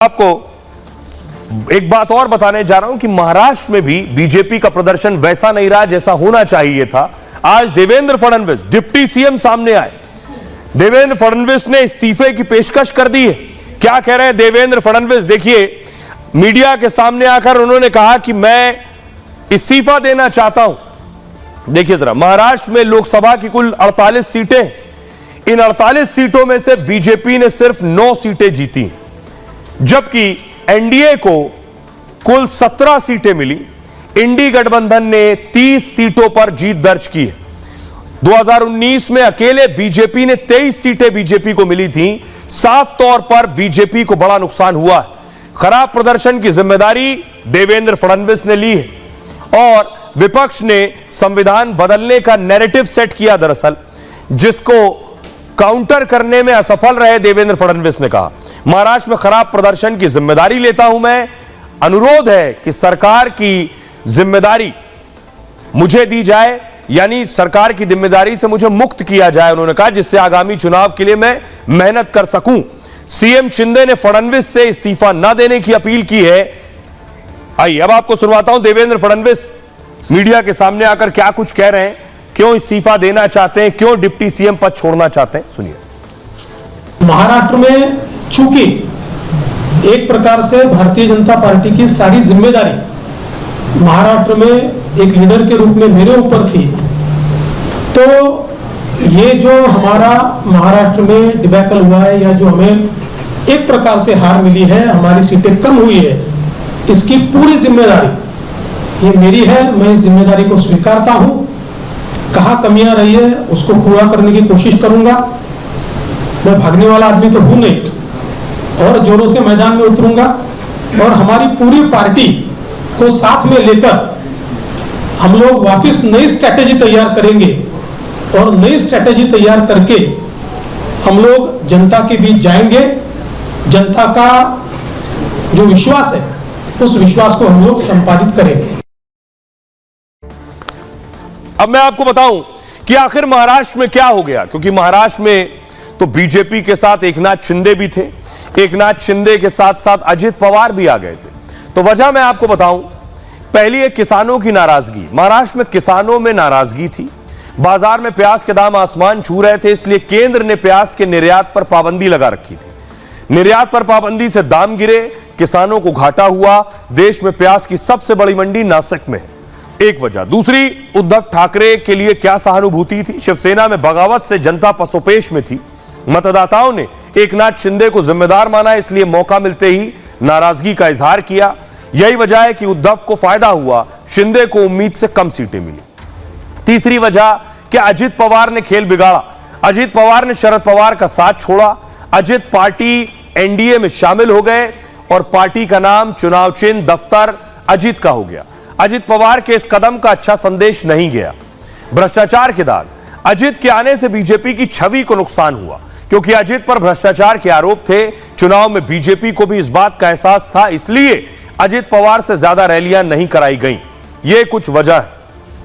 आपको एक बात और बताने जा रहा हूं कि महाराष्ट्र में भी बीजेपी का प्रदर्शन वैसा नहीं रहा जैसा होना चाहिए था। आज देवेंद्र फडणवीस डिप्टी सीएम सामने आए। देवेंद्र फडणवीस ने इस्तीफे की पेशकश कर दी है। क्या कह रहे हैं देवेंद्र फडणवीस, देखिए मीडिया के सामने आकर उन्होंने कहा कि मैं इस्तीफा देना चाहता हूं। देखिए जरा, महाराष्ट्र में लोकसभा की कुल 48 सीटें, इन 48 सीटों में से बीजेपी ने सिर्फ 9 सीटें जीती, जबकि एनडीए को कुल 17 सीटें मिली। इंडी गठबंधन ने 30 सीटों पर जीत दर्ज की है। 2019 में अकेले बीजेपी ने 23 सीटें बीजेपी को मिली थीं। साफ तौर पर बीजेपी को बड़ा नुकसान हुआ है। खराब प्रदर्शन की जिम्मेदारी देवेंद्र फडणवीस ने ली है और विपक्ष ने संविधान बदलने का नैरेटिव सेट किया, दरअसल जिसको काउंटर करने में असफल रहे देवेंद्र फडणवीस ने कहा, महाराष्ट्र में खराब प्रदर्शन की जिम्मेदारी लेता हूं मैं। अनुरोध है कि सरकार की जिम्मेदारी मुझे दी जाए, यानी सरकार की जिम्मेदारी से मुझे मुक्त किया जाए, उन्होंने कहा, जिससे आगामी चुनाव के लिए मैं मेहनत कर सकूं। सीएम शिंदे ने फडणवीस से इस्तीफा न देने की अपील की है। आइए अब आपको सुनवाता हूं देवेंद्र फडणवीस मीडिया के सामने आकर क्या कुछ कह रहे हैं, क्यों इस्तीफा देना चाहते हैं, क्यों डिप्टी सीएम पद छोड़ना चाहते हैं, सुनिए। महाराष्ट्र में चूंकि एक प्रकार से भारतीय जनता पार्टी की सारी जिम्मेदारी महाराष्ट्र में एक लीडर के रूप में मेरे ऊपर थी, तो ये जो हमारा महाराष्ट्र में डिबैकल हुआ है या जो हमें एक प्रकार से हार मिली है, हमारी सीटें कम हुई है, इसकी पूरी जिम्मेदारी ये मेरी है। मैं इस जिम्मेदारी को स्वीकारता हूं। कहां कमियां रही है उसको पूरा करने की कोशिश करूंगा। मैं भागने वाला आदमी तो हूं नहीं, और जोरों से मैदान में उतरूंगा और हमारी पूरी पार्टी को साथ में लेकर हम लोग वापस नई स्ट्रैटेजी तैयार करेंगे और नई स्ट्रैटेजी तैयार करके हम लोग जनता के बीच जाएंगे। जनता का जो विश्वास है उस विश्वास को हम लोग संपादित करेंगे। अब मैं आपको बताऊं कि आखिर महाराष्ट्र में क्या हो गया, क्योंकि महाराष्ट्र में तो बीजेपी के साथ एकनाथ शिंदे भी थे, एकनाथ शिंदे के साथ साथ अजित पवार भी आ गए थे। तो वजह मैं आपको बताऊं, पहली है किसानों की नाराजगी। महाराष्ट्र में किसानों में नाराजगी थी। बाजार में प्याज के दाम आसमान छू रहे थे, इसलिए केंद्र ने प्याज के निर्यात पर पाबंदी लगा रखी थी। निर्यात पर पाबंदी से दाम गिरे, किसानों को घाटा हुआ। देश में प्याज की सबसे बड़ी मंडी नासिक में है, एक वजह। दूसरी, उद्धव ठाकरे के लिए क्या सहानुभूति थी। शिवसेना में बगावत से जनता पसोपेश में थी। मतदाताओं ने एकनाथ शिंदे को जिम्मेदार माना, इसलिए मौका मिलते ही नाराजगी का इजहार किया। यही वजह है कि उद्धव को फायदा हुआ, शिंदे को उम्मीद से कम सीटें मिली। तीसरी वजह कि अजित पवार ने खेल बिगाड़ा। अजित पवार ने शरद पवार का साथ छोड़ा। अजित पार्टी एनडीए में शामिल हो गए और पार्टी का नाम, चुनाव चिन्ह, दफ्तर अजित का हो गया। अजित पवार के इस कदम का अच्छा संदेश नहीं गया। भ्रष्टाचार के दाग, अजित के आने से बीजेपी की छवि को नुकसान हुआ, क्योंकि अजित पर भ्रष्टाचार के आरोप थे। चुनाव में बीजेपी को भी इस बात का एहसास था, इसलिए अजित पवार से ज्यादा रैलियां नहीं कराई गईं। ये कुछ वजह है।